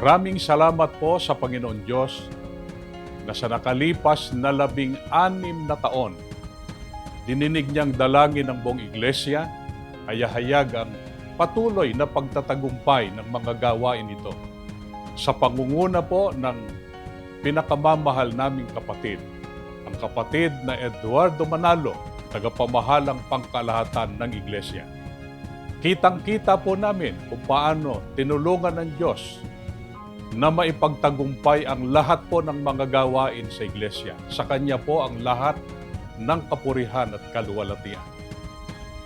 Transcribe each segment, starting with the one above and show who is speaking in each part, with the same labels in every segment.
Speaker 1: Maraming salamat po sa Panginoon Diyos na sa nakalipas na 16 na taon, dininig niyang dalangin ng buong iglesia, hayahayag ang patuloy na pagtatagumpay ng mga gawain ito. Sa pangunguna po ng pinakamamahal naming kapatid, ang kapatid na Eduardo Manalo, tagapamahalang pangkalahatan ng iglesia. Kitang-kita po namin kung paano tinulungan ng Diyos na maipagtagumpay ang lahat po ng mga gawain sa iglesia. Sa Kanya po ang lahat ng kapurihan at kaluwalhatian.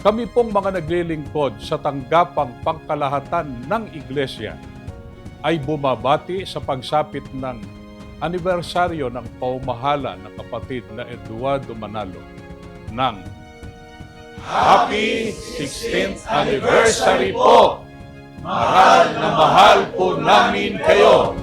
Speaker 1: Kami pong mga naglilingkod sa tanggapang pangkalahatan ng iglesia ay bumabati sa pagsapit ng anibersaryo ng paumahala ng kapatid na Eduardo Manalo ng Happy 16th Anniversary po! Mahal na mahal po namin kayo!